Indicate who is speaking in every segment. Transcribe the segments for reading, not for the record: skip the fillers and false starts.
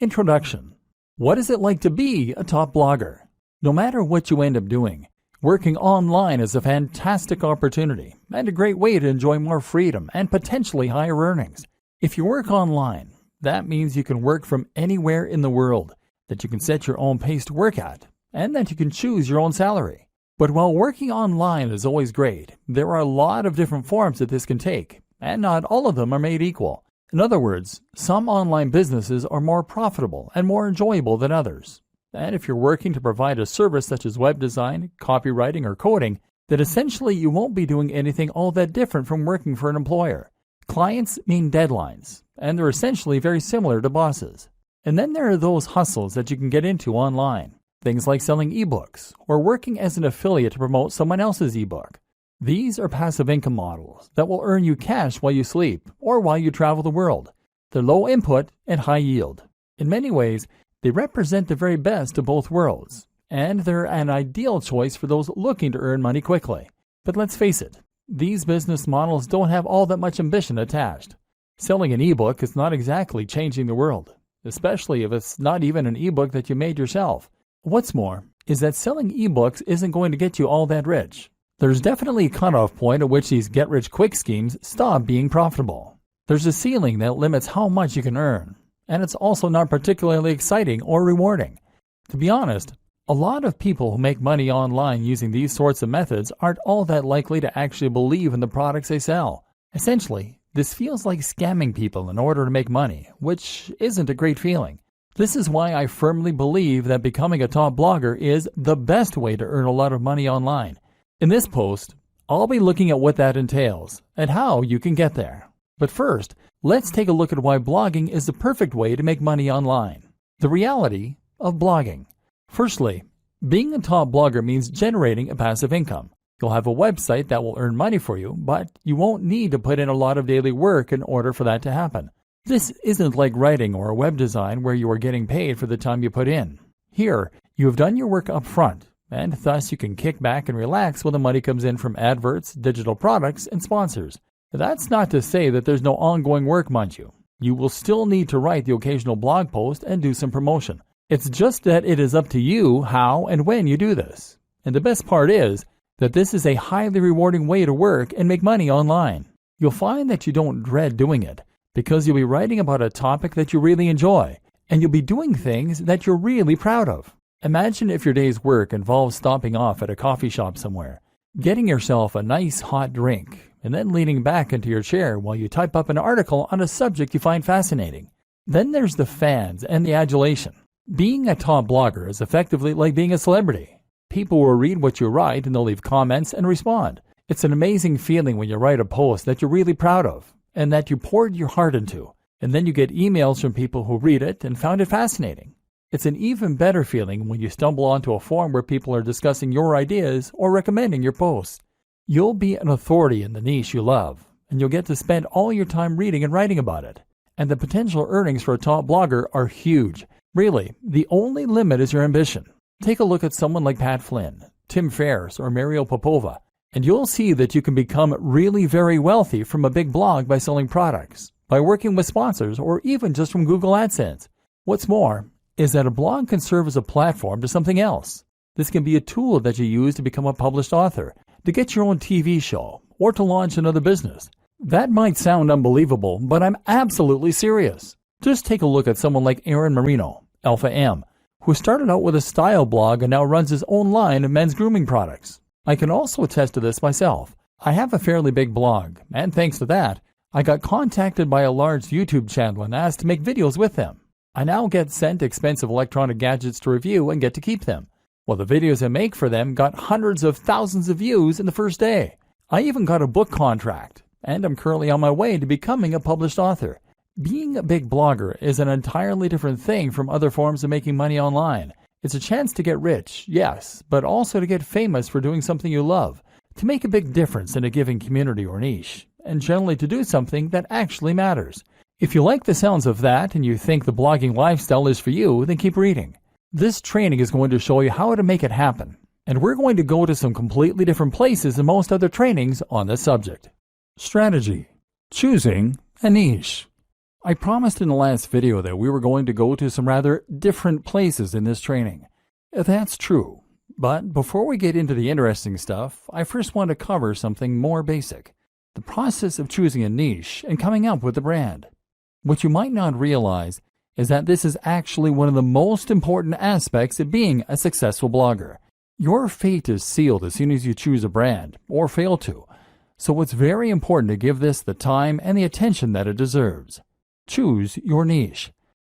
Speaker 1: Introduction. What is it like to be a top blogger? No matter what you end up doing, working online is a fantastic opportunity and a great way to enjoy more freedom and potentially higher earnings. If you work online, that means you can work from anywhere in the world, that you can set your own pace to work at, and that you can choose your own salary. But while working online is always great, there are a lot of different forms that this can take, and not all of them are made equal. In other words, some online businesses are more profitable and more enjoyable than others. And if you're working to provide a service such as web design, copywriting, or coding, then essentially you won't be doing anything all that different from working for an employer. Clients mean deadlines, and they're essentially very similar to bosses. And then there are those hustles that you can get into online. Things like selling ebooks or working as an affiliate to promote someone else's ebook. These are passive income models that will earn you cash while you sleep or while you travel the world. They're low input and high yield. In many ways, they represent the very best of both worlds, and they're an ideal choice for those looking to earn money quickly. But let's face it, these business models don't have all that much ambition attached. Selling an ebook is not exactly changing the world, especially if it's not even an ebook that you made yourself. What's more is that selling ebooks isn't going to get you all that rich. There's definitely a cutoff point at which these get-rich-quick schemes stop being profitable. There's a ceiling that limits how much you can earn, and it's also not particularly exciting or rewarding. To be honest, a lot of people who make money online using these sorts of methods aren't all that likely to actually believe in the products they sell. Essentially, this feels like scamming people in order to make money, which isn't a great feeling. This is why I firmly believe that becoming a top blogger is the best way to earn a lot of money online. In this post, I'll be looking at what that entails and how you can get there. But first, let's take a look at why blogging is the perfect way to make money online. The reality of blogging. Firstly, being a top blogger means generating a passive income. You'll have a website that will earn money for you, but you won't need to put in a lot of daily work in order for that to happen. This isn't like writing or web design where you are getting paid for the time you put in. Here, you have done your work up front, and thus you can kick back and relax when the money comes in from adverts, digital products, and sponsors. That's not to say that there's no ongoing work, mind you. You will still need to write the occasional blog post and do some promotion. It's just that it is up to you how and when you do this. And the best part is that this is a highly rewarding way to work and make money online. You'll find that you don't dread doing it because you'll be writing about a topic that you really enjoy, and you'll be doing things that you're really proud of. Imagine if your day's work involves stopping off at a coffee shop somewhere, getting yourself a nice hot drink, and then leaning back into your chair while you type up an article on a subject you find fascinating. Then there's the fans and the adulation. Being a top blogger is effectively like being a celebrity. People will read what you write and they'll leave comments and respond. It's an amazing feeling when you write a post that you're really proud of and that you poured your heart into, and then you get emails from people who read it and found it fascinating. It's an even better feeling when you stumble onto a forum where people are discussing your ideas or recommending your posts. You'll be an authority in the niche you love, and you'll get to spend all your time reading and writing about it. And the potential earnings for a top blogger are huge. Really, the only limit is your ambition. Take a look at someone like Pat Flynn, Tim Ferriss, or Mariel Popova, and you'll see that you can become really very wealthy from a big blog by selling products, by working with sponsors, or even just from Google AdSense. What's more is that a blog can serve as a platform to something else. This can be a tool that you use to become a published author, to get your own TV show, or to launch another business. That might sound unbelievable, but I'm absolutely serious. Just take a look at someone like Aaron Marino, Alpha M, who started out with a style blog and now runs his own line of men's grooming products. I can also attest to this myself. I have a fairly big blog, and thanks to that, I got contacted by a large YouTube channel and asked to make videos with them. I now get sent expensive electronic gadgets to review and get to keep them. Well, the videos I make for them got hundreds of thousands of views in the first day. I even got a book contract, and I'm currently on my way to becoming a published author. Being a big blogger is an entirely different thing from other forms of making money online. It's a chance to get rich, yes, but also to get famous for doing something you love, to make a big difference in a given community or niche, and generally to do something that actually matters. If you like the sounds of that and you think the blogging lifestyle is for you, then keep reading. This training is going to show you how to make it happen, and we're going to go to some completely different places than most other trainings on this subject. Strategy. Choosing a niche. I promised in the last video that we were going to go to some rather different places in this training. That's true, but before we get into the interesting stuff, I first want to cover something more basic: the process of choosing a niche and coming up with a brand. What you might not realize is that this is actually one of the most important aspects of being a successful blogger. Your fate is sealed as soon as you choose a brand, or fail to, so it's very important to give this the time and the attention that it deserves. Choose your niche.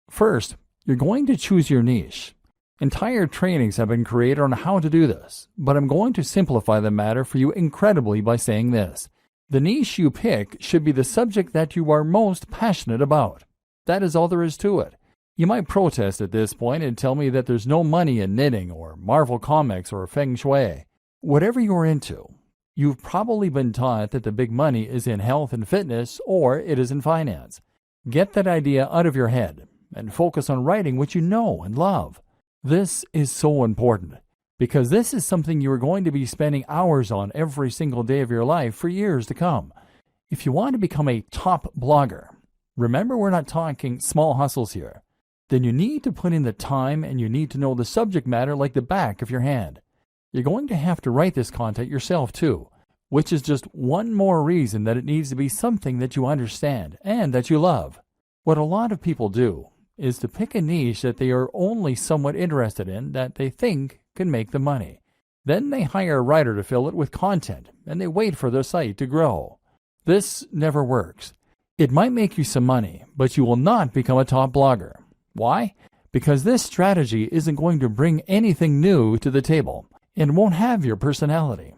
Speaker 1: First, you're going to choose your niche. Entire trainings have been created on how to do this, but I'm going to simplify the matter for you incredibly by saying this: the niche you pick should be the subject that you are most passionate about. That is all there is to it. You might protest at this point and tell me that there's no money in knitting or Marvel Comics or Feng Shui. Whatever you're into, you've probably been taught that the big money is in health and fitness, or it is in finance. Get that idea out of your head and focus on writing what you know and love. This is so important because this is something you are going to be spending hours on every single day of your life for years to come. If you want to become a top blogger, remember we're not talking small hustles here, then you need to put in the time and you need to know the subject matter like the back of your hand. You're going to have to write this content yourself too, which is just one more reason that it needs to be something that you understand and that you love. What a lot of people do is to pick a niche that they are only somewhat interested in that they think can make them money. Then they hire a writer to fill it with content and they wait for their site to grow. This never works. It might make you some money, but you will not become a top blogger. Why? Because this strategy isn't going to bring anything new to the table and won't have your personality.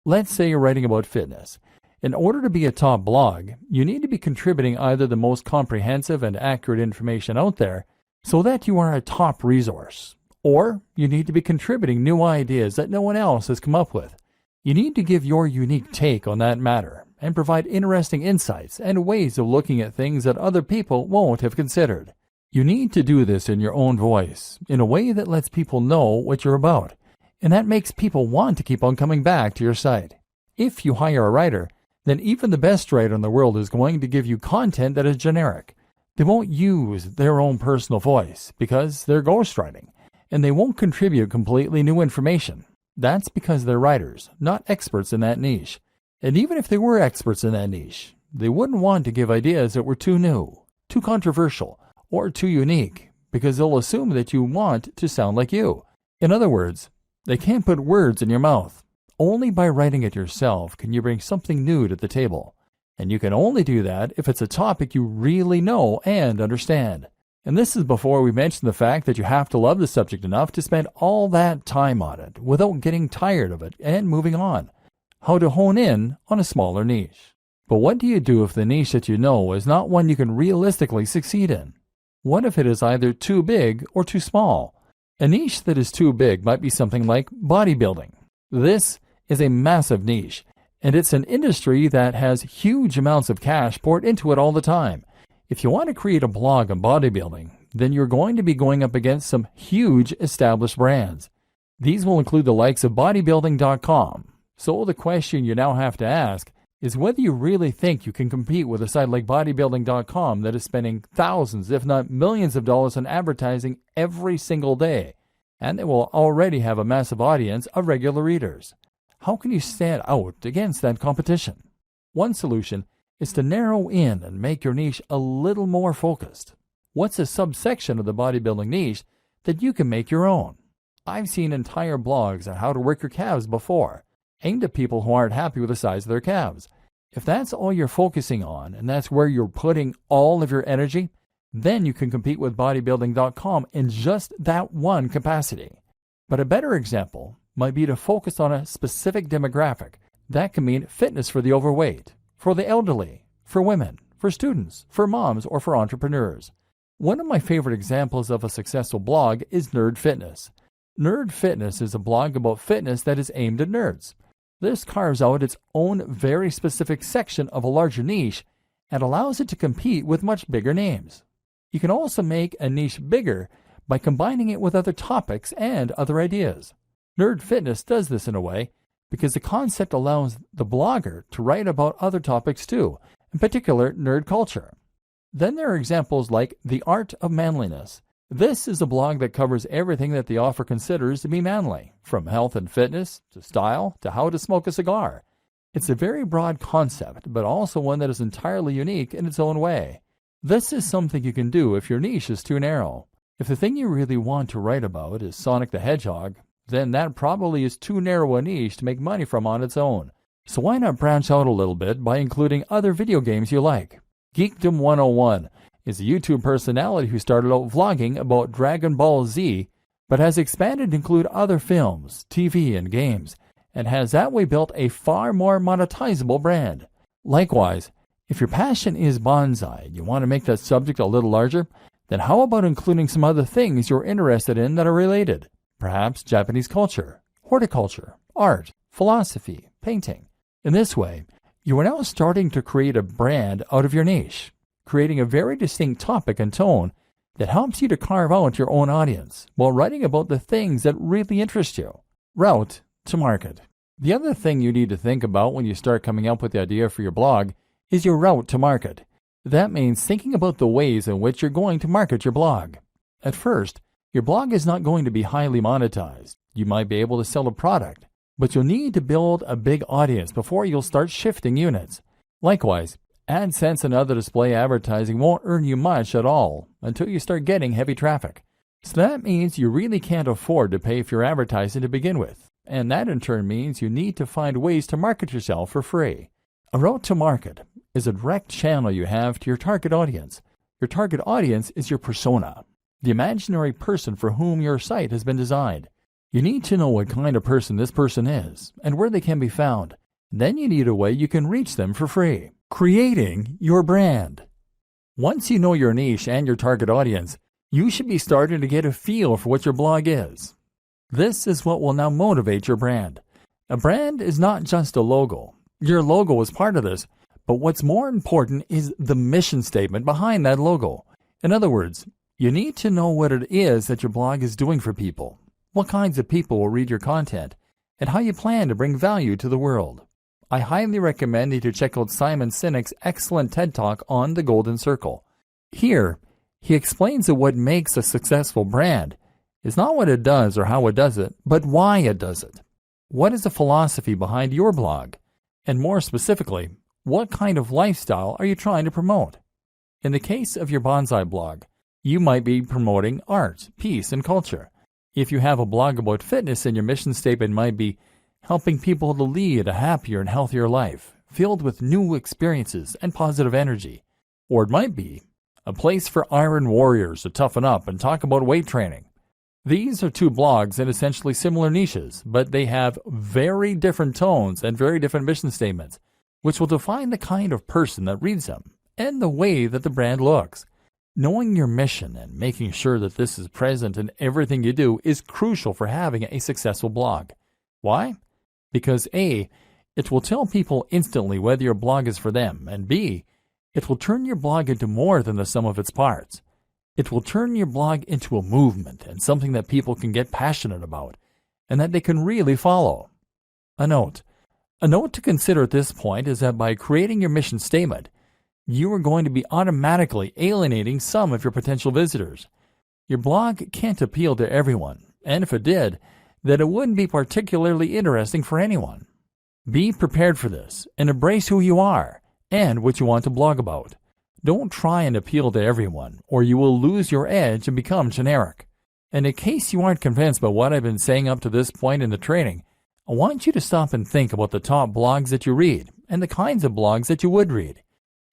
Speaker 1: Let's say you're writing about fitness. In order to be a top blog, you need to be contributing either the most comprehensive and accurate information out there so that you are a top resource, or you need to be contributing new ideas that no one else has come up with. You need to give your unique take on that matter and provide interesting insights and ways of looking at things that other people won't have considered. You need to do this in your own voice, in a way that lets people know what you're about, and that makes people want to keep on coming back to your site. If you hire a writer, then even the best writer in the world is going to give you content that is generic. They won't use their own personal voice because they're ghostwriting, and they won't contribute completely new information. That's because they're writers, not experts in that niche. And even if they were experts in that niche, they wouldn't want to give ideas that were too new, too controversial, or too unique, because they'll assume that you want to sound like you. In other words, they can't put words in your mouth. Only by writing it yourself can you bring something new to the table. And you can only do that if it's a topic you really know and understand. And this is before we mention the fact that you have to love the subject enough to spend all that time on it without getting tired of it and moving on. How to hone in on a smaller niche. But what do you do if the niche that you know is not one you can realistically succeed in? What if it is either too big or too small? A niche that is too big might be something like bodybuilding. This is a massive niche, and it's an industry that has huge amounts of cash poured into it all the time. If you want to create a blog on bodybuilding, then you're going to be going up against some huge established brands. These will include the likes of bodybuilding.com. So the question you now have to ask is whether you really think you can compete with a site like bodybuilding.com that is spending thousands, if not millions of dollars on advertising every single day, and they will already have a massive audience of regular readers. How can you stand out against that competition? One solution is to narrow in and make your niche a little more focused. What's a subsection of the bodybuilding niche that you can make your own? I've seen entire blogs on how to work your calves before, aimed at people who aren't happy with the size of their calves. If that's all you're focusing on and that's where you're putting all of your energy, then you can compete with bodybuilding.com in just that one capacity. But a better example might be to focus on a specific demographic. That can mean fitness for the overweight, for the elderly, for women, for students, for moms, or for entrepreneurs. One of my favorite examples of a successful blog is Nerd Fitness. Nerd Fitness is a blog about fitness that is aimed at nerds. This carves out its own very specific section of a larger niche and allows it to compete with much bigger names. You can also make a niche bigger by combining it with other topics and other ideas. Nerd Fitness does this in a way because the concept allows the blogger to write about other topics too, in particular nerd culture. Then there are examples like The Art of Manliness. This is a blog that covers everything that the author considers to be manly, from health and fitness, to style, to how to smoke a cigar. It's a very broad concept, but also one that is entirely unique in its own way. This is something you can do if your niche is too narrow. If the thing you really want to write about is Sonic the Hedgehog, then that probably is too narrow a niche to make money from on its own. So why not branch out a little bit by including other video games you like? Geekdom 101 is a YouTube personality who started out vlogging about Dragon Ball Z, but has expanded to include other films, TV, and games, and has that way built a far more monetizable brand. Likewise, if your passion is bonsai and you want to make that subject a little larger, then how about including some other things you're interested in that are related? Perhaps Japanese culture, horticulture, art, philosophy, painting. In this way, you are now starting to create a brand out of your niche, creating a very distinct topic and tone that helps you to carve out your own audience while writing about the things that really interest you. Route to market. The other thing you need to think about when you start coming up with the idea for your blog is your route to market. That means thinking about the ways in which you're going to market your blog. At first, your blog is not going to be highly monetized. You might be able to sell a product, but you'll need to build a big audience before you'll start shifting units. Likewise, AdSense and other display advertising won't earn you much at all until you start getting heavy traffic. So that means you really can't afford to pay for your advertising to begin with, and that in turn means you need to find ways to market yourself for free. A route to market is a direct channel you have to your target audience. Your target audience is your persona, the imaginary person for whom your site has been designed. You need to know what kind of person this person is and where they can be found. Then you need a way you can reach them for free. Creating your brand. Once you know your niche and your target audience, you should be starting to get a feel for what your blog is. This is what will now motivate your brand. A brand is not just a logo. Your logo is part of this, but what's more important is the mission statement behind that logo. In other words, you need to know what it is that your blog is doing for people, what kinds of people will read your content, and how you plan to bring value to the world. I highly recommend you to check out Simon Sinek's excellent TED Talk on the Golden Circle. Here, he explains that what makes a successful brand is not what it does or how it does it, but why it does it. What is the philosophy behind your blog? And more specifically, what kind of lifestyle are you trying to promote? In the case of your bonsai blog, you might be promoting art, peace, and culture. If you have a blog about fitness, then your mission statement might be helping people to lead a happier and healthier life, filled with new experiences and positive energy. Or it might be a place for iron warriors to toughen up and talk about weight training. These are two blogs in essentially similar niches, but they have very different tones and very different mission statements, which will define the kind of person that reads them and the way that the brand looks. Knowing your mission and making sure that this is present in everything you do is crucial for having a successful blog. Why? Because A, it will tell people instantly whether your blog is for them, and B, it will turn your blog into more than the sum of its parts. It will turn your blog into a movement and something that people can get passionate about, and that they can really follow. A note to consider at this point is that by creating your mission statement, you are going to be automatically alienating some of your potential visitors. Your blog can't appeal to everyone, and if it did, then it wouldn't be particularly interesting for anyone. Be prepared for this and embrace who you are and what you want to blog about. Don't try and appeal to everyone, or you will lose your edge and become generic. And in case you aren't convinced by what I've been saying up to this point in the training, I want you to stop and think about the top blogs that you read and the kinds of blogs that you would read.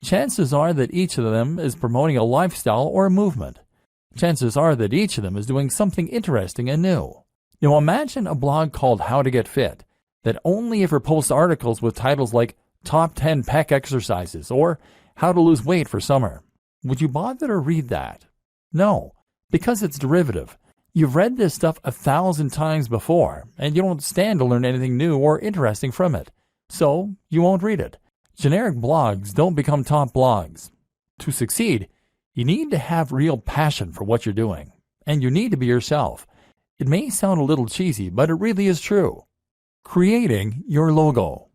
Speaker 1: Chances are that each of them is promoting a lifestyle or a movement. Chances are that each of them is doing something interesting and new. Now imagine a blog called How to Get Fit that only ever posts articles with titles like Top 10 Pec Exercises or How to Lose Weight for Summer. Would you bother to read that? No, because it's derivative. You've read this stuff 1,000 times before, and you don't stand to learn anything new or interesting from it. So you won't read it. Generic blogs don't become top blogs. To succeed, you need to have real passion for what you're doing, and you need to be yourself. It may sound a little cheesy, but it really is true. Creating your logo.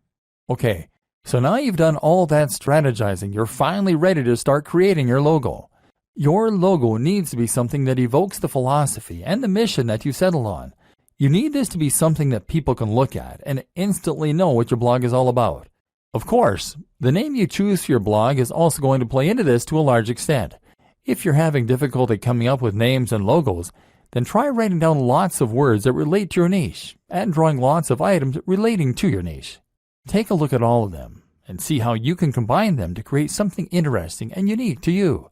Speaker 1: Okay, So now you've done all that strategizing, you're finally ready to start creating your logo. Your logo needs to be something that evokes the philosophy and the mission that you settled on. You need this to be something that people can look at and instantly know what your blog is all about. Of course, the name you choose for your blog is also going to play into this to a large extent. If you're having difficulty coming up with names and logos, then try writing down lots of words that relate to your niche and drawing lots of items relating to your niche. Take a look at all of them and see how you can combine them to create something interesting and unique to you.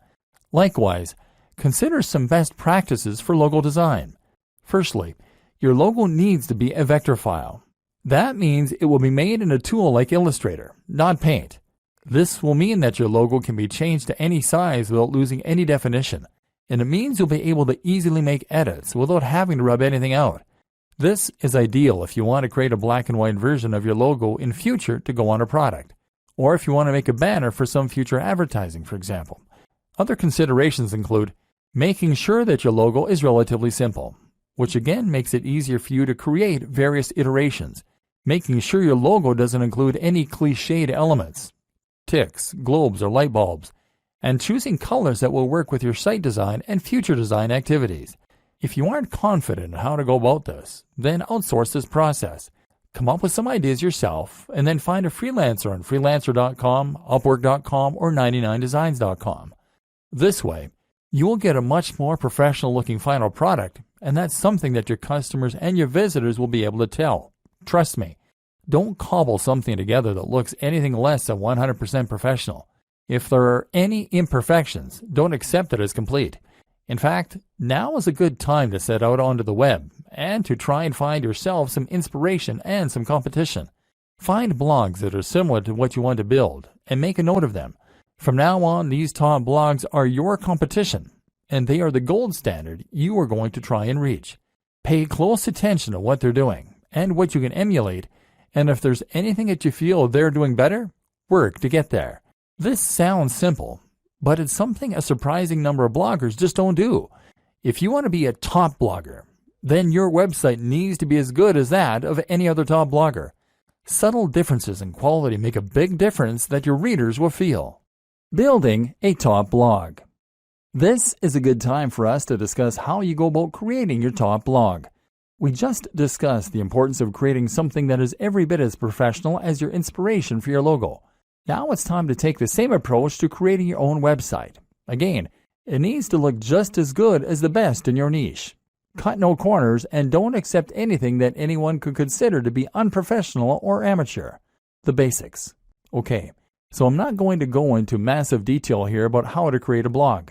Speaker 1: Likewise, consider some best practices for logo design. Firstly, your logo needs to be a vector file. That means it will be made in a tool like Illustrator, not Paint. This will mean that your logo can be changed to any size without losing any definition, and it means you'll be able to easily make edits without having to rub anything out. This is ideal if you want to create a black and white version of your logo in future to go on a product, or if you want to make a banner for some future advertising, for example. Other considerations include making sure that your logo is relatively simple, which again makes it easier for you to create various iterations, making sure your logo doesn't include any cliched elements, ticks, globes, or light bulbs, and choosing colors that will work with your site design and future design activities. If you aren't confident in how to go about this, then outsource this process. Come up with some ideas yourself, and then find a freelancer on freelancer.com, upwork.com, or 99designs.com. This way, you will get a much more professional-looking final product, and that's something that your customers and your visitors will be able to tell. Trust me, don't cobble something together that looks anything less than 100% professional. If there are any imperfections, don't accept it as complete. In fact, now is a good time to set out onto the web and to try and find yourself some inspiration and some competition. Find blogs that are similar to what you want to build and make a note of them. From now on, these top blogs are your competition, and they are the gold standard you are going to try and reach. Pay close attention to what they're doing and what you can emulate, and if there's anything that you feel they're doing better, work to get there. This sounds simple, but it's something a surprising number of bloggers just don't do. If you want to be a top blogger, then your website needs to be as good as that of any other top blogger. Subtle differences in quality make a big difference that your readers will feel. Building a top blog. This is a good time for us to discuss how you go about creating your top blog. We just discussed the importance of creating something that is every bit as professional as your inspiration for your logo. Now it's time to take the same approach to creating your own website. Again, it needs to look just as good as the best in your niche. Cut no corners and don't accept anything that anyone could consider to be unprofessional or amateur. The basics. Okay, so I'm not going to go into massive detail here about how to create a blog.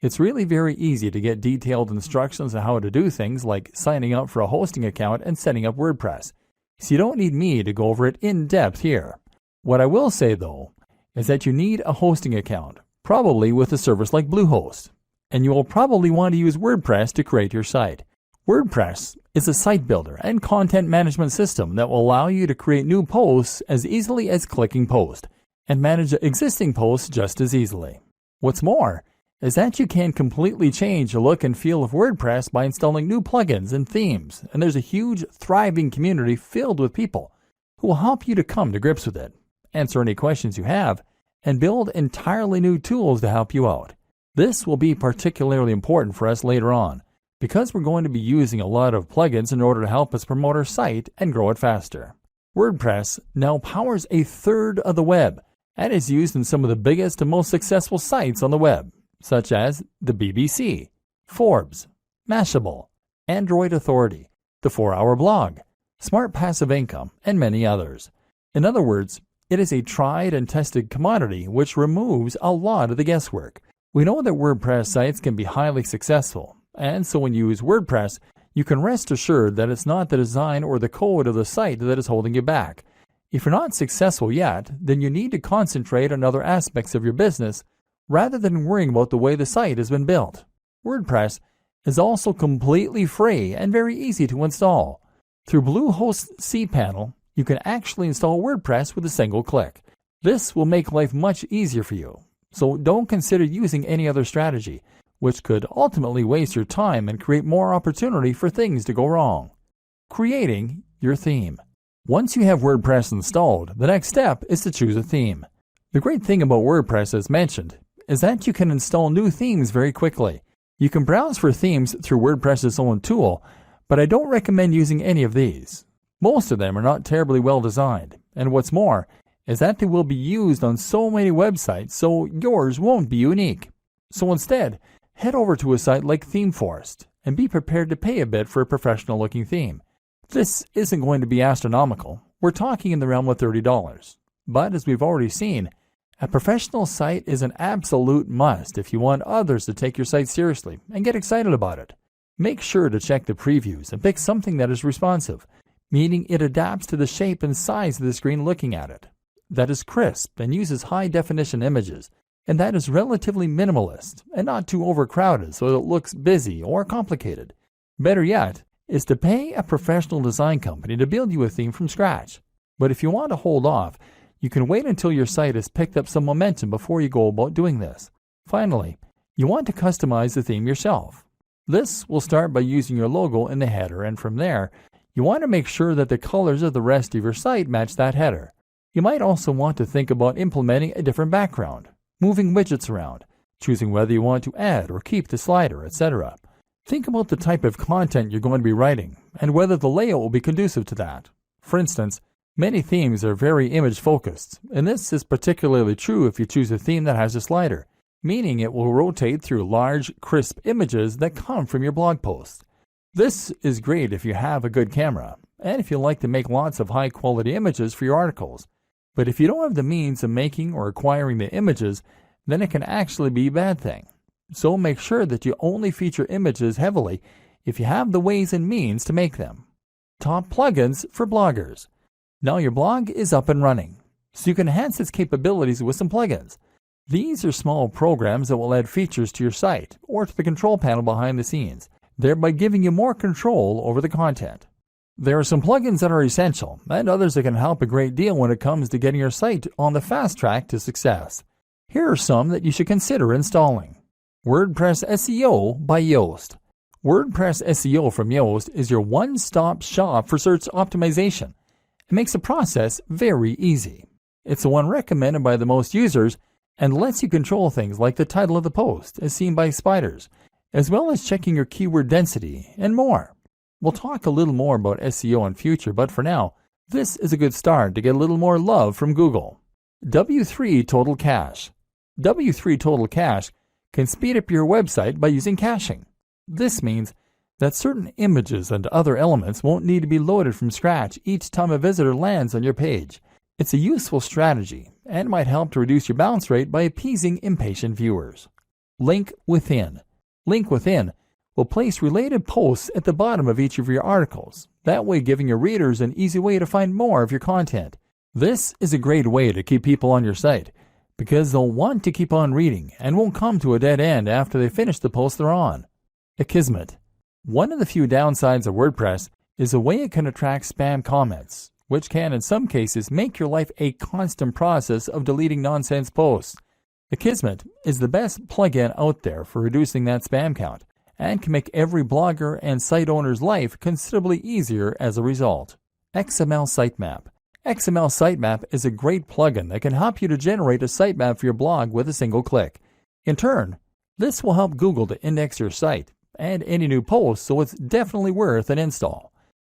Speaker 1: It's really very easy to get detailed instructions on how to do things like signing up for a hosting account and setting up WordPress. So you don't need me to go over it in depth here. What I will say though, is that you need a hosting account, probably with a service like Bluehost, and you will probably want to use WordPress to create your site. WordPress is a site builder and content management system that will allow you to create new posts as easily as clicking post, and manage existing posts just as easily. What's more, is that you can completely change the look and feel of WordPress by installing new plugins and themes, and there's a huge, thriving community filled with people who will help you to come to grips with it, answer any questions you have, and build entirely new tools to help you out. This will be particularly important for us later on, because we're going to be using a lot of plugins in order to help us promote our site and grow it faster. WordPress now powers a third of the web, and is used in some of the biggest and most successful sites on the web, such as the BBC, Forbes, Mashable, Android Authority, the 4-Hour Blog, Smart Passive Income, and many others. In other words, it is a tried and tested commodity which removes a lot of the guesswork. We know that WordPress sites can be highly successful, and so when you use WordPress, you can rest assured that it's not the design or the code of the site that is holding you back. If you're not successful yet, then you need to concentrate on other aspects of your business rather than worrying about the way the site has been built. WordPress is also completely free and very easy to install. Through Bluehost cPanel, you can actually install WordPress with a single click. This will make life much easier for you, so don't consider using any other strategy, which could ultimately waste your time and create more opportunity for things to go wrong. Creating your theme. Once you have WordPress installed, the next step is to choose a theme. The great thing about WordPress, as mentioned, is that you can install new themes very quickly. You can browse for themes through WordPress's own tool, but I don't recommend using any of these. Most of them are not terribly well designed, and what's more is that they will be used on so many websites, so yours won't be unique. So instead, head over to a site like ThemeForest and be prepared to pay a bit for a professional-looking theme. This isn't going to be astronomical. We're talking in the realm of $30. But as we've already seen, a professional site is an absolute must if you want others to take your site seriously and get excited about it. Make sure to check the previews and pick something that is responsive, meaning it adapts to the shape and size of the screen looking at it, that is crisp and uses high-definition images, and that is relatively minimalist and not too overcrowded so it looks busy or complicated. Better yet is to pay a professional design company to build you a theme from scratch. But if you want to hold off, you can wait until your site has picked up some momentum before you go about doing this. Finally, you want to customize the theme yourself. This will start by using your logo in the header, and from there, you want to make sure that the colors of the rest of your site match that header. You might also want to think about implementing a different background, moving widgets around, choosing whether you want to add or keep the slider, etc. Think about the type of content you're going to be writing and whether the layout will be conducive to that. For instance, many themes are very image-focused, and this is particularly true if you choose a theme that has a slider, meaning it will rotate through large, crisp images that come from your blog post. This is great if you have a good camera, and if you like to make lots of high-quality images for your articles. But if you don't have the means of making or acquiring the images, then it can actually be a bad thing. So make sure that you only feature images heavily if you have the ways and means to make them. Top plugins for bloggers. Now your blog is up and running, so you can enhance its capabilities with some plugins. These are small programs that will add features to your site or to the control panel behind the scenes, thereby giving you more control over the content. There are some plugins that are essential, and others that can help a great deal when it comes to getting your site on the fast track to success. Here are some that you should consider installing. WordPress SEO by Yoast. WordPress SEO from Yoast is your one-stop shop for search optimization. It makes the process very easy. It's the one recommended by the most users and lets you control things like the title of the post as seen by spiders, as well as checking your keyword density and more. We'll talk a little more about SEO in future, but for now, this is a good start to get a little more love from Google. W3 Total Cache. W3 Total Cache can speed up your website by using caching. This means that certain images and other elements won't need to be loaded from scratch each time a visitor lands on your page. It's a useful strategy and might help to reduce your bounce rate by appeasing impatient viewers. Link Within. Link Within will place related posts at the bottom of each of your articles, that way giving your readers an easy way to find more of your content. This is a great way to keep people on your site, because they'll want to keep on reading and won't come to a dead end after they finish the post they're on. Akismet. One of the few downsides of WordPress is the way it can attract spam comments, which can in some cases make your life a constant process of deleting nonsense posts. Akismet is the best plugin out there for reducing that spam count, and can make every blogger and site owner's life considerably easier as a result. XML Sitemap. XML Sitemap is a great plugin that can help you to generate a sitemap for your blog with a single click. In turn, this will help Google to index your site and any new posts, so it's definitely worth an install.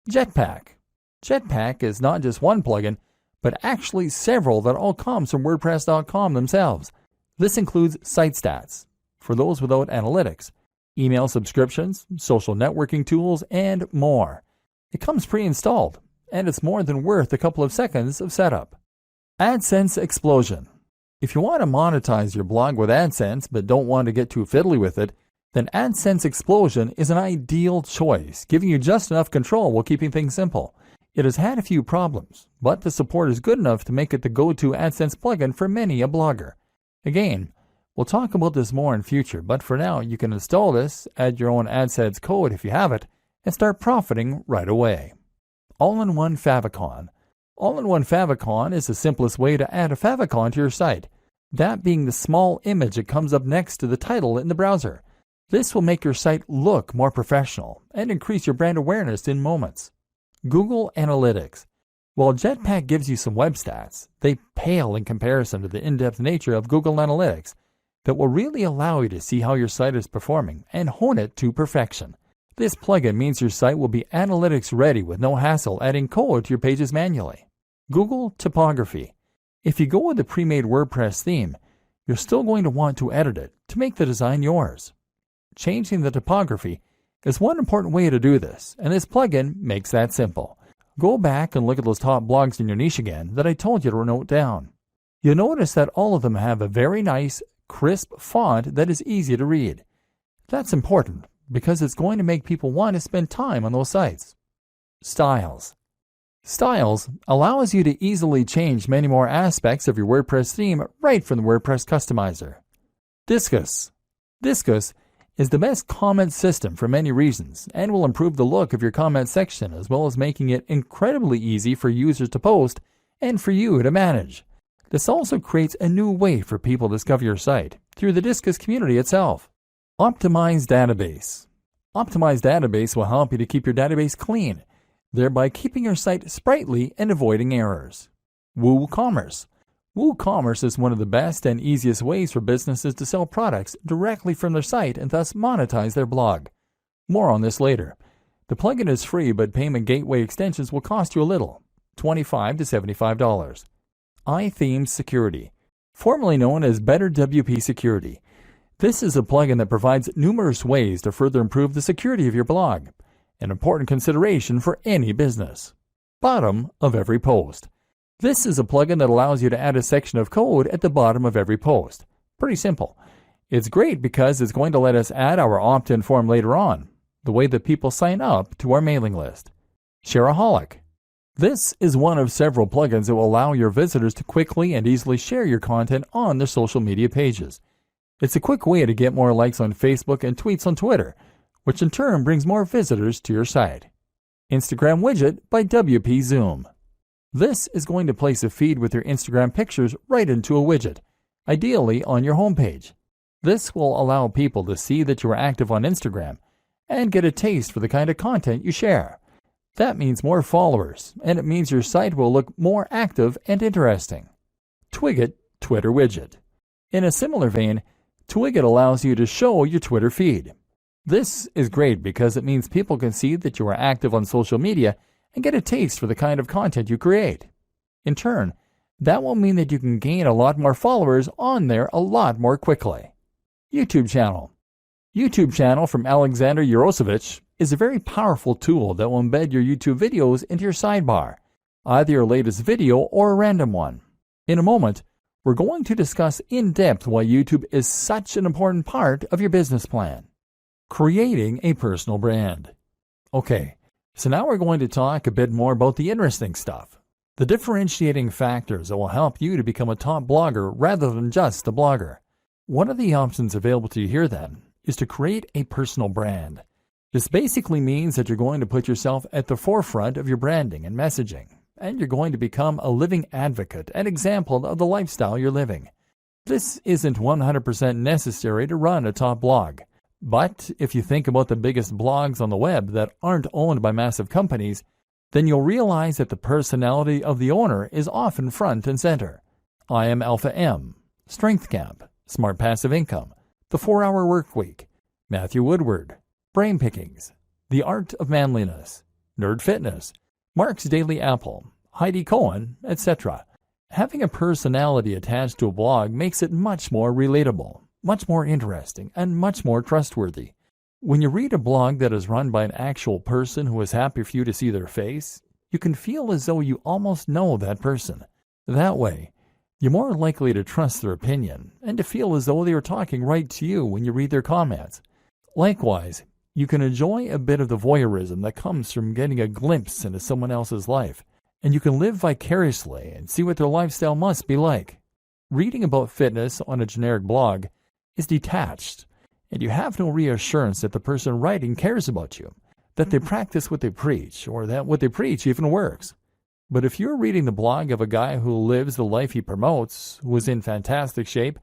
Speaker 1: Jetpack. Jetpack is not just one plugin, but actually several that all come from WordPress.com themselves. This includes site stats, for those without analytics, email subscriptions, social networking tools, and more. It comes pre-installed, and it's more than worth a couple of seconds of setup. AdSense Explosion. If you want to monetize your blog with AdSense but don't want to get too fiddly with it, then AdSense Explosion is an ideal choice, giving you just enough control while keeping things simple. It has had a few problems, but the support is good enough to make it the go-to AdSense plugin for many a blogger. Again, we'll talk about this more in future, but for now you can install this, add your own AdSense code if you have it, and start profiting right away. All-in-One Favicon. All-in-One Favicon is the simplest way to add a favicon to your site, that being the small image that comes up next to the title in the browser. This will make your site look more professional and increase your brand awareness in moments. Google Analytics. While Jetpack gives you some web stats, they pale in comparison to the in-depth nature of Google Analytics that will really allow you to see how your site is performing and hone it to perfection. This plugin means your site will be analytics ready with no hassle adding code to your pages manually. Google Typography. If you go with the pre-made WordPress theme, you're still going to want to edit it to make the design yours. Changing the typography is one important way to do this, and this plugin makes that simple. Go back and look at those top blogs in your niche again that I told you to note down. You'll notice that all of them have a very nice, crisp font that is easy to read. That's important because it's going to make people want to spend time on those sites. Styles. Styles allows you to easily change many more aspects of your WordPress theme right from the WordPress customizer. Disqus. Disqus is the best comment system for many reasons and will improve the look of your comment section as well as making it incredibly easy for users to post and for you to manage. This also creates a new way for people to discover your site through the Disqus community itself. Optimized Database. Optimized Database will help you to keep your database clean, thereby keeping your site sprightly and avoiding errors. WooCommerce. WooCommerce is one of the best and easiest ways for businesses to sell products directly from their site and thus monetize their blog. More on this later. The plugin is free, but payment gateway extensions will cost you a little, $25 to $75. iThemes Security, formerly known as Better WP Security. This is a plugin that provides numerous ways to further improve the security of your blog, an important consideration for any business. Bottom of every post. This is a plugin that allows you to add a section of code at the bottom of every post. Pretty simple. It's great because it's going to let us add our opt-in form later on, the way that people sign up to our mailing list. Shareaholic. This is one of several plugins that will allow your visitors to quickly and easily share your content on their social media pages. It's a quick way to get more likes on Facebook and tweets on Twitter, which in turn brings more visitors to your site. Instagram Widget by WP Zoom. This is going to place a feed with your Instagram pictures right into a widget, ideally on your homepage. This will allow people to see that you are active on Instagram and get a taste for the kind of content you share. That means more followers, and it means your site will look more active and interesting. Twigget Twitter Widget. In a similar vein, Twigget allows you to show your Twitter feed. This is great because it means people can see that you are active on social media and get a taste for the kind of content you create. In turn, that will mean that you can gain a lot more followers on there a lot more quickly. YouTube channel. YouTube channel from Alexander Yarosevich is a very powerful tool that will embed your YouTube videos into your sidebar, either your latest video or a random one. In a moment, we're going to discuss in depth why YouTube is such an important part of your business plan. Creating a personal brand. Okay, so now we're going to talk a bit more about the interesting stuff, the differentiating factors that will help you to become a top blogger rather than just a blogger. One of the options available to you here then is to create a personal brand. This basically means that you're going to put yourself at the forefront of your branding and messaging, and you're going to become a living advocate and example of the lifestyle you're living. This isn't 100% necessary to run a top blog. But if you think about the biggest blogs on the web that aren't owned by massive companies, then you'll realize that the personality of the owner is often front and center. I Am Alpha M, Strength Camp, Smart Passive Income, The 4-Hour Workweek, Matthew Woodward, Brain Pickings, The Art of Manliness, Nerd Fitness, Mark's Daily Apple, Heidi Cohen, etc. Having a personality attached to a blog makes it much more relatable, much more interesting, and much more trustworthy. When you read a blog that is run by an actual person who is happy for you to see their face, you can feel as though you almost know that person. That way, you're more likely to trust their opinion and to feel as though they are talking right to you when you read their comments. Likewise, you can enjoy a bit of the voyeurism that comes from getting a glimpse into someone else's life, and you can live vicariously and see what their lifestyle must be like. Reading about fitness on a generic blog is detached, and you have no reassurance that the person writing cares about you, that they practice what they preach, or that what they preach even works. But if you're reading the blog of a guy who lives the life he promotes, who is in fantastic shape,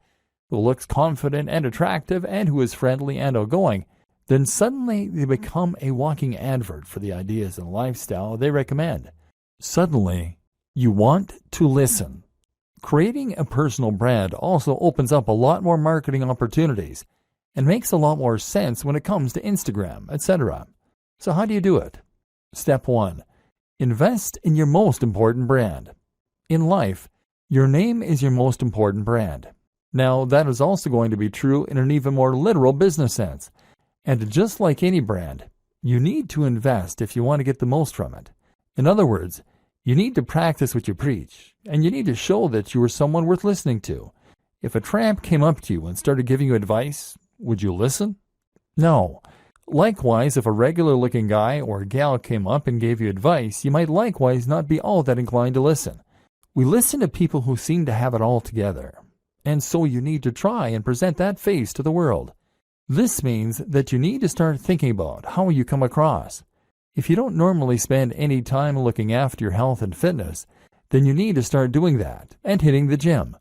Speaker 1: who looks confident and attractive, and who is friendly and outgoing, then suddenly they become a walking advert for the ideas and lifestyle they recommend. Suddenly, You want to listen. Creating a personal brand also opens up a lot more marketing opportunities and makes a lot more sense when it comes to Instagram, etc. So how do you do it? Step 1. Invest in your most important brand. In life, your name is your most important brand. Now, that is also going to be true in an even more literal business sense. And just like any brand, you need to invest if you want to get the most from it. In other words, you need to practice what you preach, and you need to show that you are someone worth listening to. If a tramp came up to you and started giving you advice, would you listen? No. Likewise, if a regular-looking guy or gal came up and gave you advice, you might likewise not be all that inclined to listen. We listen to people who seem to have it all together, and so you need to try and present that face to the world. This means that you need to start thinking about how you come across. If you don't normally spend any time looking after your health and fitness, then you need to start doing that and hitting the gym.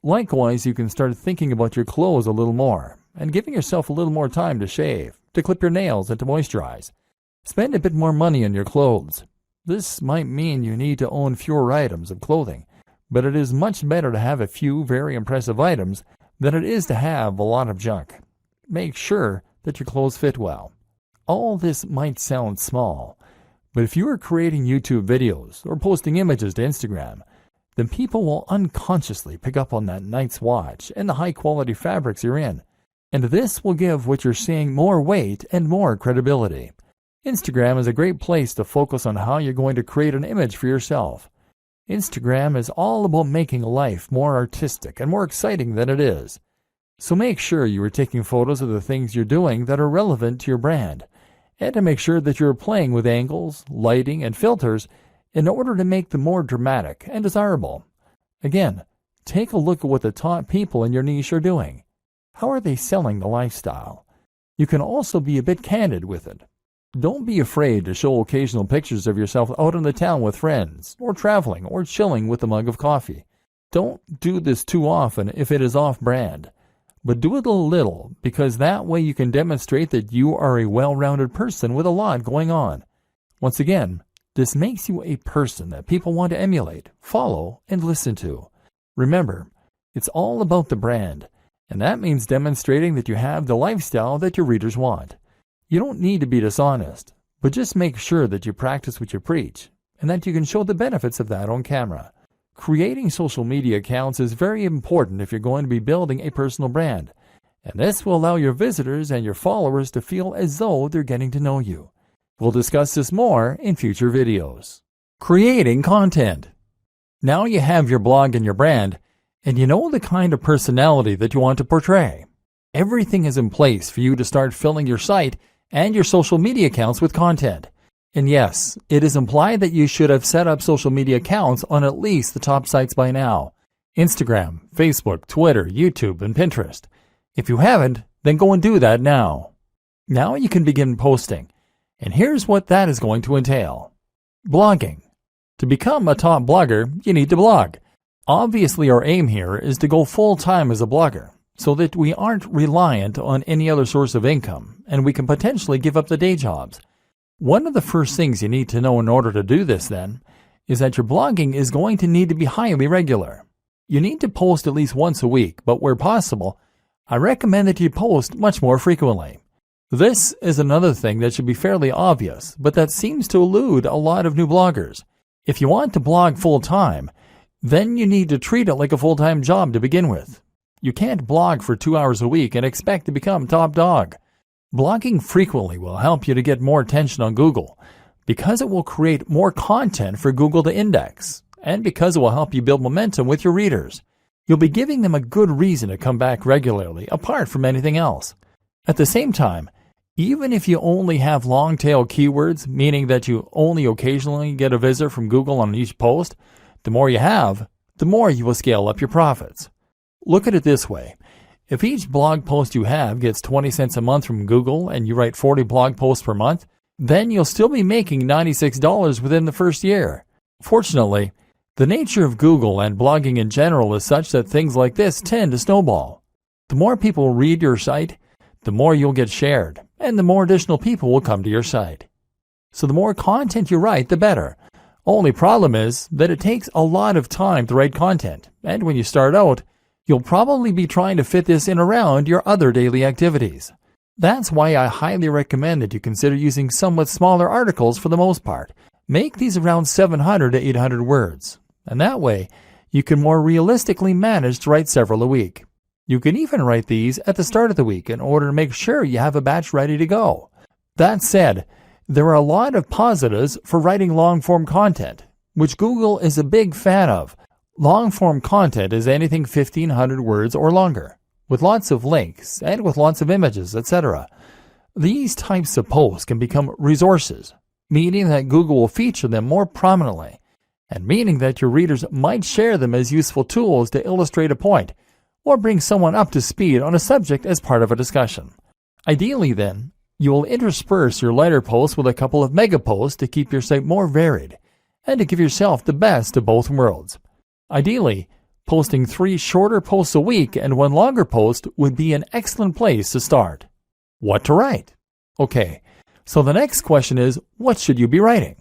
Speaker 1: Likewise, you can start thinking about your clothes a little more and giving yourself a little more time to shave, to clip your nails, and to moisturize. Spend a bit more money on your clothes. This might mean you need to own fewer items of clothing, but it is much better to have a few very impressive items than it is to have a lot of junk. Make sure that your clothes fit well. All this might sound small, but if you are creating YouTube videos or posting images to Instagram, then people will unconsciously pick up on that nice watch and the high-quality fabrics you're in, and this will give what you're saying more weight and more credibility. Instagram is a great place to focus on how you're going to create an image for yourself. Instagram is all about making life more artistic and more exciting than it is. So make sure you are taking photos of the things you're doing that are relevant to your brand, and to make sure that you're playing with angles, lighting, and filters in order to make them more dramatic and desirable. Again, take a look at what the top people in your niche are doing. How are they selling the lifestyle? You can also be a bit candid with it. Don't be afraid to show occasional pictures of yourself out in the town with friends, or traveling, or chilling with a mug of coffee. Don't do this too often if it is off-brand, but do it a little, because that way you can demonstrate that you are a well-rounded person with a lot going on. Once again, this makes you a person that people want to emulate, follow, and listen to. Remember, it's all about the brand, and that means demonstrating that you have the lifestyle that your readers want. You don't need to be dishonest, but just make sure that you practice what you preach, and that you can show the benefits of that on camera. Creating social media accounts is very important if you're going to be building a personal brand, and this will allow your visitors and your followers to feel as though they're getting to know you. We'll discuss this more in future videos. Creating content. Now you have your blog and your brand, and you know the kind of personality that you want to portray. Everything is in place for you to start filling your site and your social media accounts with content. And yes, it is implied that you should have set up social media accounts on at least the top sites by now: Instagram, Facebook, Twitter, YouTube, and Pinterest. If you haven't, then go and do that now. Now you can begin posting, and here's what that is going to entail. Blogging. To become a top blogger, you need to blog. Obviously, our aim here is to go full-time as a blogger, so that we aren't reliant on any other source of income, and we can potentially give up the day jobs. One of the first things you need to know in order to do this, then, is that your blogging is going to need to be highly regular. You need to post at least once a week, but where possible, I recommend that you post much more frequently. This is another thing that should be fairly obvious, but that seems to elude a lot of new bloggers. If you want to blog full-time, then you need to treat it like a full-time job to begin with. You can't blog for 2 hours a week and expect to become top dog. Blogging frequently will help you to get more attention on Google, because it will create more content for Google to index, and because it will help you build momentum with your readers. You'll be giving them a good reason to come back regularly, apart from anything else. At the same time, even if you only have long-tail keywords, meaning that you only occasionally get a visit from Google on each post, the more you have, the more you will scale up your profits. Look at it this way. If each blog post you have gets 20 cents a month from Google and you write 40 blog posts per month, then you'll still be making $96 within the first year. Fortunately, the nature of Google and blogging in general is such that things like this tend to snowball. The more people read your site, the more you'll get shared, and the more additional people will come to your site. So the more content you write, the better. Only problem is that it takes a lot of time to write content, and when you start out, you'll probably be trying to fit this in around your other daily activities. That's why I highly recommend that you consider using somewhat smaller articles for the most part. Make these around 700 to 800 words, and that way you can more realistically manage to write several a week. You can even write these at the start of the week in order to make sure you have a batch ready to go. That said, there are a lot of positives for writing long-form content, which Google is a big fan of. Long-form content is anything 1,500 words or longer, with lots of links and with lots of images, etc. These types of posts can become resources, meaning that Google will feature them more prominently, and meaning that your readers might share them as useful tools to illustrate a point or bring someone up to speed on a subject as part of a discussion. Ideally, then, you will intersperse your lighter posts with a couple of mega posts to keep your site more varied and to give yourself the best of both worlds. Ideally, posting 3 shorter posts a week and 1 longer post would be an excellent place to start. What to write? Okay, so the next question is, what should you be writing?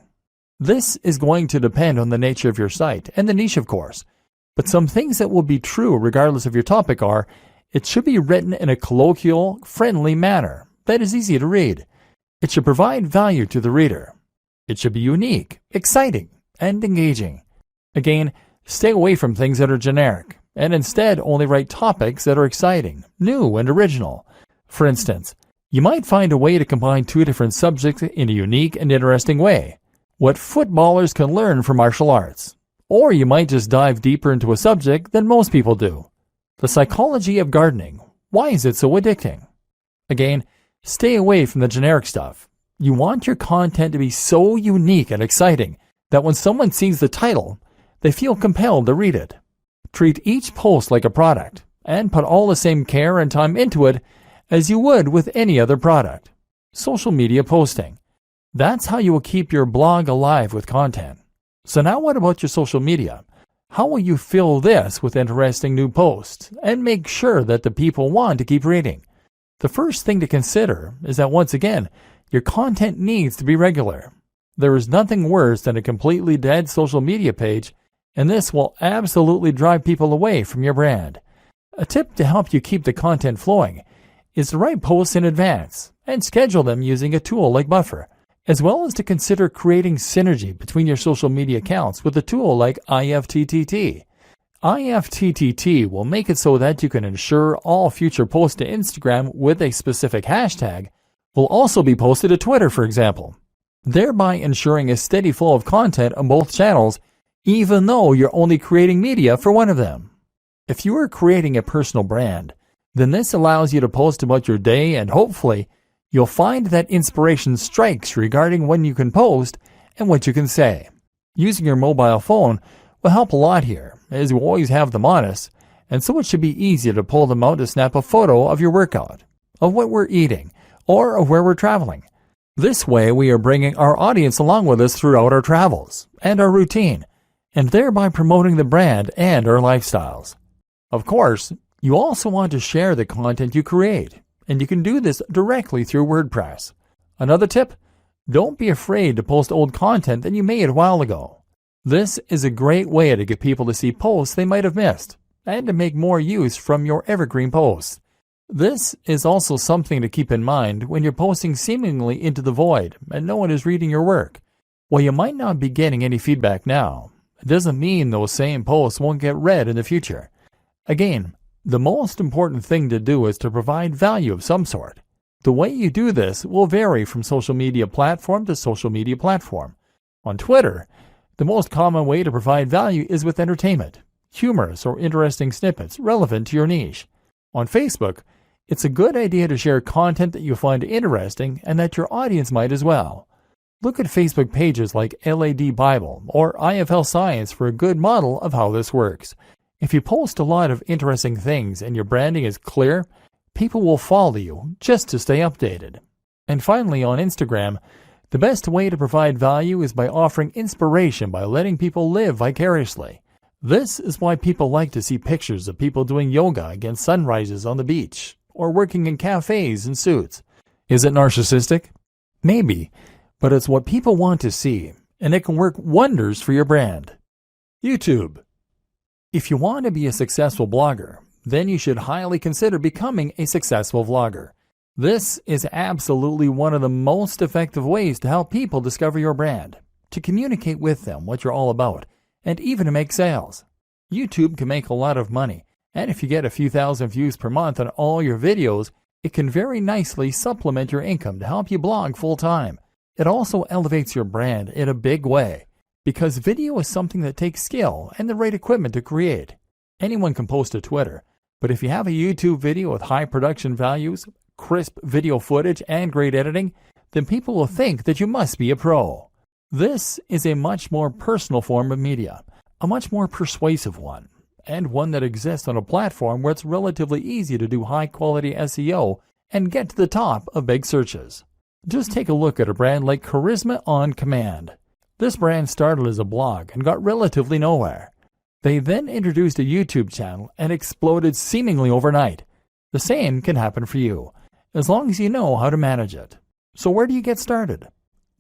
Speaker 1: This is going to depend on the nature of your site and the niche, of course, but some things that will be true regardless of your topic are, it should be written in a colloquial, friendly manner that is easy to read. It should provide value to the reader. It should be unique, exciting, and engaging. Again, stay away from things that are generic, and instead only write topics that are exciting, new, and original. For instance, you might find a way to combine 2 different subjects in a unique and interesting way. What footballers can learn from martial arts. Or you might just dive deeper into a subject than most people do. The psychology of gardening. Why is it so addicting? Again, stay away from the generic stuff. You want your content to be so unique and exciting that when someone sees the title, they feel compelled to read it. Treat each post like a product and put all the same care and time into it as you would with any other product. Social media posting. That's how you will keep your blog alive with content. So now what about your social media? How will you fill this with interesting new posts and make sure that the people want to keep reading? The first thing to consider is that once again, your content needs to be regular. There is nothing worse than a completely dead social media page, and this will absolutely drive people away from your brand. A tip to help you keep the content flowing is to write posts in advance and schedule them using a tool like Buffer, as well as to consider creating synergy between your social media accounts with a tool like IFTTT. IFTTT will make it so that you can ensure all future posts to Instagram with a specific hashtag will also be posted to Twitter, for example, thereby ensuring a steady flow of content on both channels, even though you're only creating media for one of them. If you are creating a personal brand, then this allows you to post about your day, and hopefully you'll find that inspiration strikes regarding when you can post and what you can say. Using your mobile phone will help a lot here, as you always have them on us, and so it should be easy to pull them out to snap a photo of your workout, of what we're eating, or of where we're traveling. This way we are bringing our audience along with us throughout our travels and our routine, and thereby promoting the brand and our lifestyles. Of course, you also want to share the content you create, and you can do this directly through WordPress. Another tip, don't be afraid to post old content that you made a while ago. This is a great way to get people to see posts they might have missed, and to make more use from your evergreen posts. This is also something to keep in mind when you're posting seemingly into the void and no one is reading your work. While you might not be getting any feedback now, it doesn't mean those same posts won't get read in the future. Again, the most important thing to do is to provide value of some sort. The way you do this will vary from social media platform to social media platform. On Twitter, the most common way to provide value is with entertainment, humorous or interesting snippets relevant to your niche. On Facebook, it's a good idea to share content that you find interesting and that your audience might as well. Look at Facebook pages like LAD Bible or IFL Science for a good model of how this works. If you post a lot of interesting things and your branding is clear, people will follow you just to stay updated. And finally, on Instagram, the best way to provide value is by offering inspiration by letting people live vicariously. This is why people like to see pictures of people doing yoga against sunrises on the beach or working in cafes in suits. Is it narcissistic? Maybe, but it's what people want to see, and it can work wonders for your brand. YouTube. If you want to be a successful blogger, then you should highly consider becoming a successful vlogger. This is absolutely one of the most effective ways to help people discover your brand, to communicate with them what you're all about, and even to make sales. YouTube can make a lot of money, and if you get a few thousand views per month on all your videos, it can very nicely supplement your income to help you blog full-time. It also elevates your brand in a big way, because video is something that takes skill and the right equipment to create. Anyone can post to Twitter, but if you have a YouTube video with high production values, crisp video footage, and great editing, then people will think that you must be a pro. This is a much more personal form of media, a much more persuasive one, and one that exists on a platform where it's relatively easy to do high-quality SEO and get to the top of big searches. Just take a look at a brand like Charisma on Command. This brand started as a blog and got relatively nowhere. They then introduced a YouTube channel and exploded seemingly overnight. The same can happen for you, as long as you know how to manage it. So where do you get started?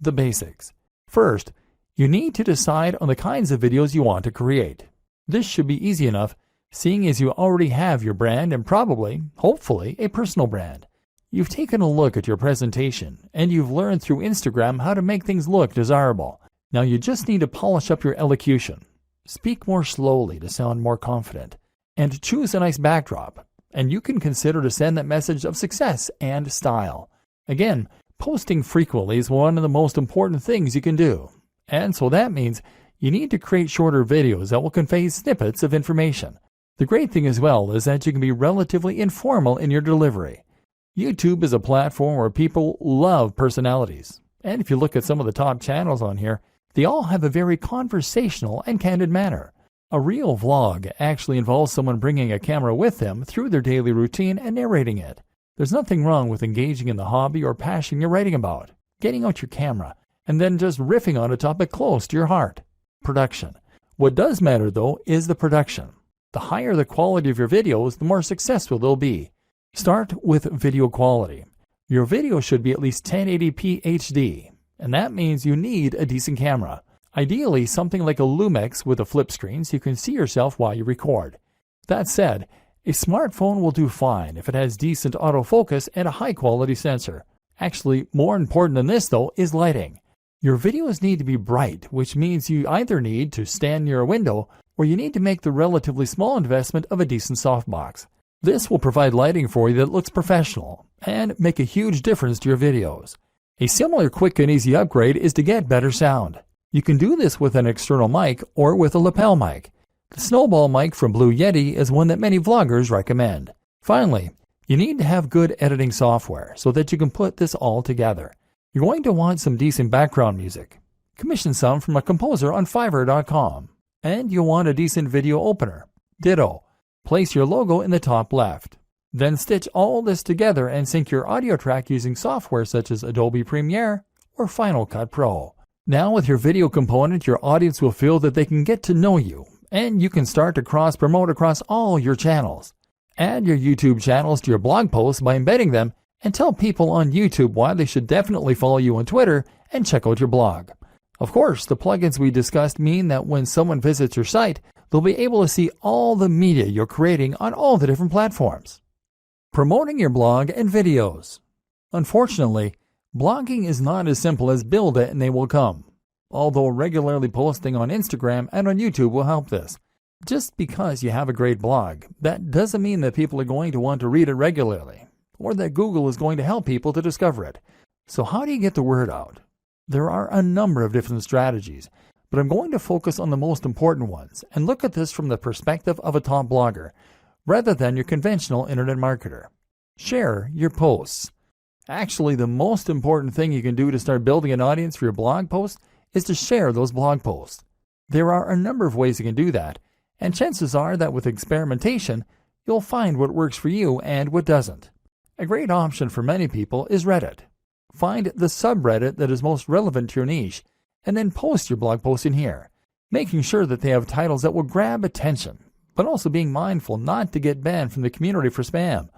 Speaker 1: The basics. First, you need to decide on the kinds of videos you want to create. This should be easy enough, seeing as you already have your brand and probably, hopefully, a personal brand. You've taken a look at your presentation, and you've learned through Instagram how to make things look desirable. Now you just need to polish up your elocution. Speak more slowly to sound more confident, and choose a nice backdrop, and you can consider to send that message of success and style. Again, posting frequently is one of the most important things you can do, and so that means you need to create shorter videos that will convey snippets of information. The great thing as well is that you can be relatively informal in your delivery. YouTube is a platform where people love personalities, and if you look at some of the top channels on here, they all have a very conversational and candid manner. A real vlog actually involves someone bringing a camera with them through their daily routine and narrating it. There's nothing wrong with engaging in the hobby or passion you're writing about, getting out your camera, and then just riffing on a topic close to your heart. Production. What does matter, though, is the production. The higher the quality of your videos, the more successful they'll be. Start with video quality. Your video should be at least 1080p HD, and that means you need a decent camera. Ideally, something like a Lumix with a flip screen so you can see yourself while you record. That said, a smartphone will do fine if it has decent autofocus and a high-quality sensor. Actually, more important than this, though, is lighting. Your videos need to be bright, which means you either need to stand near a window or you need to make the relatively small investment of a decent softbox. This will provide lighting for you that looks professional and make a huge difference to your videos. A similar quick and easy upgrade is to get better sound. You can do this with an external mic or with a lapel mic. The Snowball mic from Blue Yeti is one that many vloggers recommend. Finally, you need to have good editing software so that you can put this all together. You're going to want some decent background music. Commission some from a composer on Fiverr.com. And you'll want a decent video opener. Ditto. Place your logo in the top left. Then stitch all this together and sync your audio track using software such as Adobe Premiere or Final Cut Pro. Now with your video component, your audience will feel that they can get to know you, and you can start to cross-promote across all your channels. Add your YouTube channels to your blog posts by embedding them, and tell people on YouTube why they should definitely follow you on Twitter and check out your blog. Of course, the plugins we discussed mean that when someone visits your site, they'll be able to see all the media you're creating on all the different platforms. Promoting your blog and videos. Unfortunately, blogging is not as simple as build it and they will come. Although regularly posting on Instagram and on YouTube will help this. Just because you have a great blog, that doesn't mean that people are going to want to read it regularly, or that Google is going to help people to discover it. So how do you get the word out? There are a number of different strategies, but I'm going to focus on the most important ones and look at this from the perspective of a top blogger, rather than your conventional internet marketer. Share your posts. Actually, the most important thing you can do to start building an audience for your blog post is to share those blog posts. There are a number of ways you can do that, and chances are that with experimentation, you'll find what works for you and what doesn't. A great option for many people is Reddit. Find the subreddit that is most relevant to your niche, and then post your blog post in here, making sure that they have titles that will grab attention, but also being mindful not to get banned from the community for spam.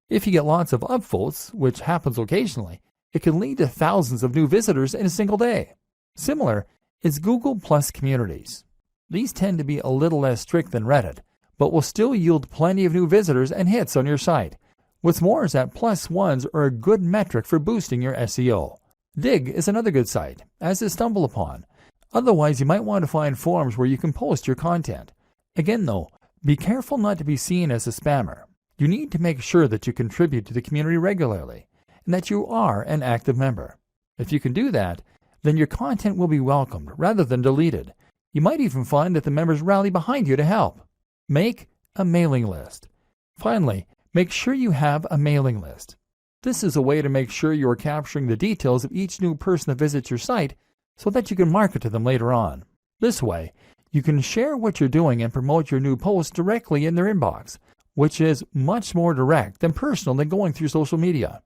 Speaker 1: If you get lots of upvotes, which happens occasionally, it can lead to thousands of new visitors in a single day. Similar, is Google Plus communities. These tend to be a little less strict than Reddit, but will still yield plenty of new visitors and hits on your site. What's more is that plus ones are a good metric for boosting your SEO. Digg is another good site, as is StumbleUpon. Otherwise, you might want to find forums where you can post your content. Again though, be careful not to be seen as a spammer. You need to make sure that you contribute to the community regularly, and that you are an active member. If you can do that, then your content will be welcomed rather than deleted. You might even find that the members rally behind you to help. Make a mailing list. Finally, make sure you have a mailing list. This is a way to make sure you are capturing the details of each new person that visits your site so that you can market to them later on. This way, you can share what you're doing and promote your new posts directly in their inbox, which is much more direct and personal than going through social media.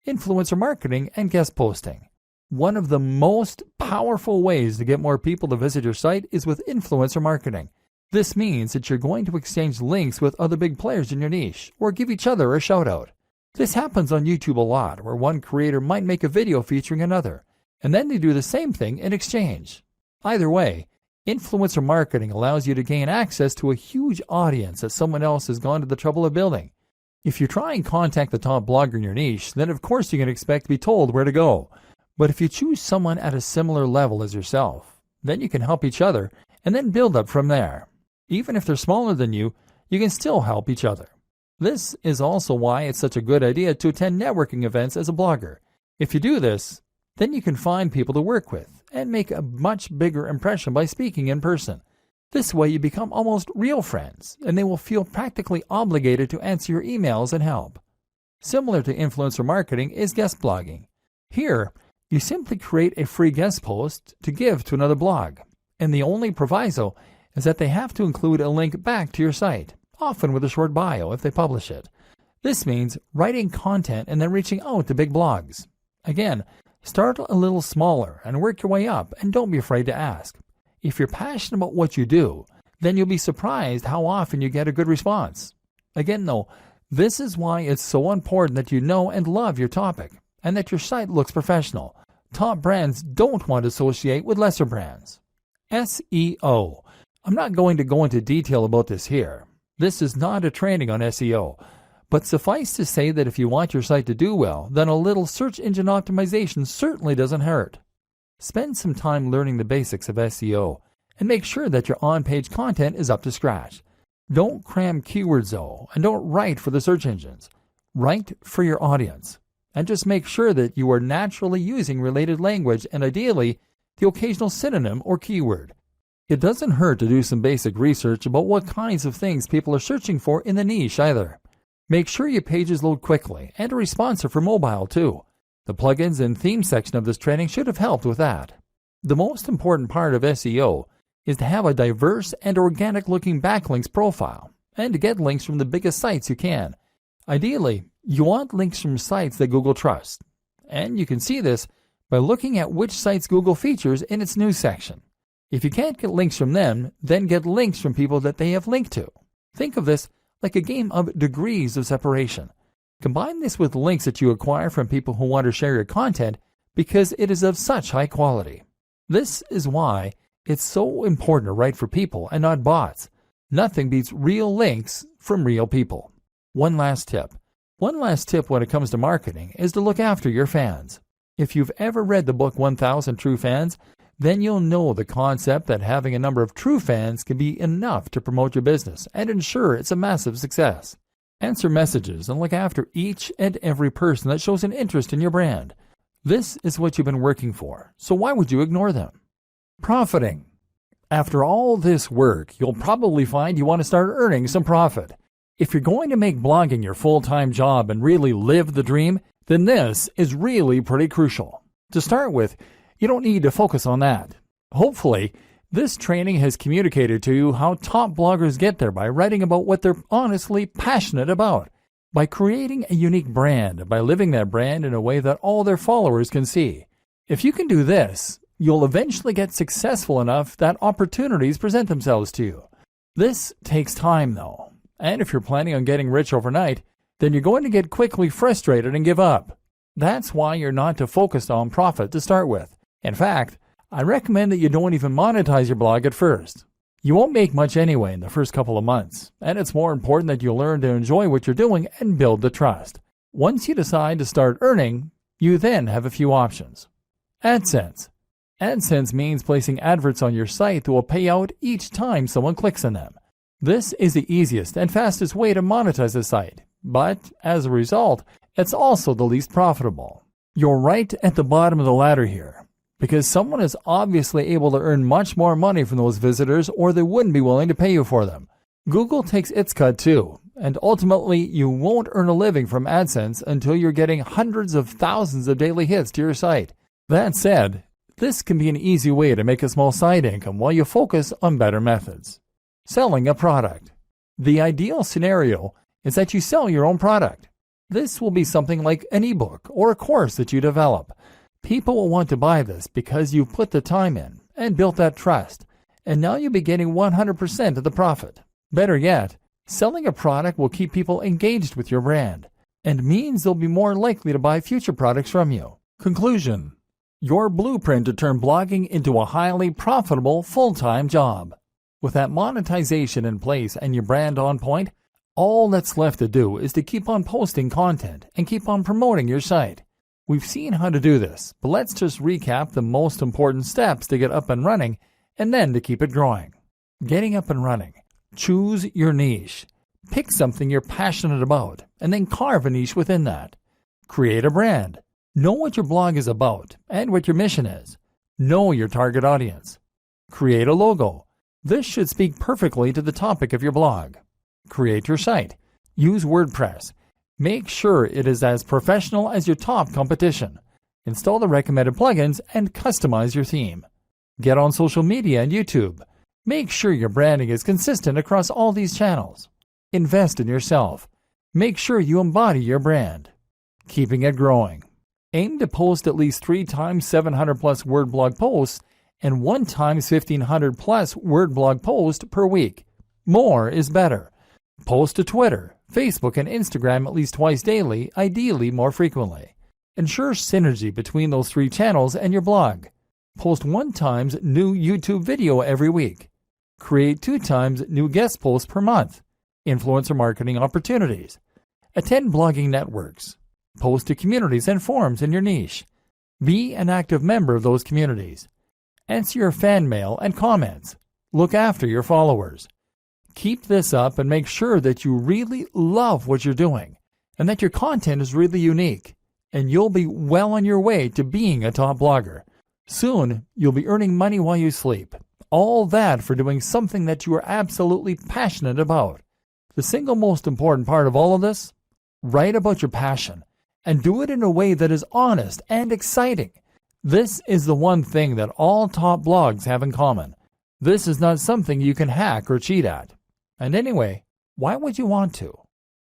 Speaker 1: Influencer marketing and guest posting. One of the most powerful ways to get more people to visit your site is with influencer marketing. This means that you're going to exchange links with other big players in your niche, or give each other a shout out. This happens on YouTube a lot, where one creator might make a video featuring another, and then they do the same thing in exchange. Either way, influencer marketing allows you to gain access to a huge audience that someone else has gone to the trouble of building. If you try and contact the top blogger in your niche, then of course you can expect to be told where to go. But if you choose someone at a similar level as yourself, then you can help each other and then build up from there. Even if they're smaller than you, you can still help each other. This is also why it's such a good idea to attend networking events as a blogger. If you do this, then you can find people to work with and make a much bigger impression by speaking in person. This way you become almost real friends, and they will feel practically obligated to answer your emails and help. Similar to influencer marketing is guest blogging. Here, you simply create a free guest post to give to another blog, and the only proviso is that they have to include a link back to your site, often with a short bio if they publish it. This means writing content and then reaching out to big blogs. Again, start a little smaller and work your way up, and don't be afraid to ask. If you're passionate about what you do, then you'll be surprised how often you get a good response. Again though, this is why it's so important that you know and love your topic, and that your site looks professional. Top brands don't want to associate with lesser brands. SEO. I'm not going to go into detail about this here. This is not a training on SEO, but suffice to say that if you want your site to do well, then a little search engine optimization certainly doesn't hurt. Spend some time learning the basics of SEO and make sure that your on-page content is up to scratch. Don't cram keywords though, and don't write for the search engines. Write for your audience. And just make sure that you are naturally using related language and ideally the occasional synonym or keyword. It doesn't hurt to do some basic research about what kinds of things people are searching for in the niche either. Make sure your pages load quickly and are responsive for mobile too. The plugins and theme section of this training should have helped with that. The most important part of SEO is to have a diverse and organic looking backlinks profile and to get links from the biggest sites you can. Ideally, you want links from sites that Google trusts, and you can see this by looking at which sites Google features in its news section. If you can't get links from them, then get links from people that they have linked to. Think of this like a game of degrees of separation. Combine this with links that you acquire from people who want to share your content because it is of such high quality. This is why it's so important to write for people and not bots. Nothing beats real links from real people. One last tip when it comes to marketing is to look after your fans. If you've ever read the book 1000 True Fans, then you'll know the concept that having a number of true fans can be enough to promote your business and ensure it's a massive success. Answer messages and look after each and every person that shows an interest in your brand. This is what you've been working for, so why would you ignore them? Profiting. After all this work, you'll probably find you want to start earning some profit. If you're going to make blogging your full-time job and really live the dream, then this is really pretty crucial. To start with, you don't need to focus on that. Hopefully, this training has communicated to you how top bloggers get there by writing about what they're honestly passionate about, by creating a unique brand, by living that brand in a way that all their followers can see. If you can do this, you'll eventually get successful enough that opportunities present themselves to you. This takes time though, and if you're planning on getting rich overnight, then you're going to get quickly frustrated and give up. That's why you're not to focus on profit to start with. In fact, I recommend that you don't even monetize your blog at first. You won't make much anyway in the first couple of months, and it's more important that you learn to enjoy what you're doing and build the trust. Once you decide to start earning, you then have a few options. AdSense. AdSense means placing adverts on your site that will pay out each time someone clicks on them. This is the easiest and fastest way to monetize a site, but as a result, it's also the least profitable. You're right at the bottom of the ladder here, because someone is obviously able to earn much more money from those visitors or they wouldn't be willing to pay you for them. Google takes its cut too, and ultimately you won't earn a living from AdSense until you're getting hundreds of thousands of daily hits to your site. That said, this can be an easy way to make a small side income while you focus on better methods. Selling a product. The ideal scenario is that you sell your own product. This will be something like an ebook or a course that you develop. People will want to buy this because you've put the time in and built that trust, and now you'll be getting 100% of the profit. Better yet, selling a product will keep people engaged with your brand and means they'll be more likely to buy future products from you. Conclusion. Your blueprint to turn blogging into a highly profitable full-time job. With that monetization in place and your brand on point, all that's left to do is to keep on posting content and keep on promoting your site. We've seen how to do this, but let's just recap the most important steps to get up and running and then to keep it growing. Getting up and running. Choose your niche. Pick something you're passionate about and then carve a niche within that. Create a brand. Know what your blog is about and what your mission is. Know your target audience. Create a logo. This should speak perfectly to the topic of your blog. Create your site. Use WordPress. Make sure it is as professional as your top competition. Install the recommended plugins and customize your theme. Get on social media and YouTube. Make sure your branding is consistent across all these channels. Invest in yourself. Make sure you embody your brand. Keeping it growing. Aim to post at least 3 times 700 plus word blog posts and 1 times 1500 plus word blog post per week. More is better. Post to Twitter, Facebook, and Instagram at least twice daily, ideally more frequently. Ensure synergy between those 3 channels and your blog. Post 1 times new YouTube video every week. Create 2 times new guest posts per month. Influencer marketing opportunities. Attend blogging networks. Post to communities and forums in your niche. Be an active member of those communities. Answer your fan mail and comments. Look after your followers. Keep this up and make sure that you really love what you're doing and that your content is really unique, and you'll be well on your way to being a top blogger. Soon, you'll be earning money while you sleep. All that for doing something that you are absolutely passionate about. The single most important part of all of this? Write about your passion and do it in a way that is honest and exciting. This is the one thing that all top blogs have in common. This is not something you can hack or cheat at. And anyway, why would you want to?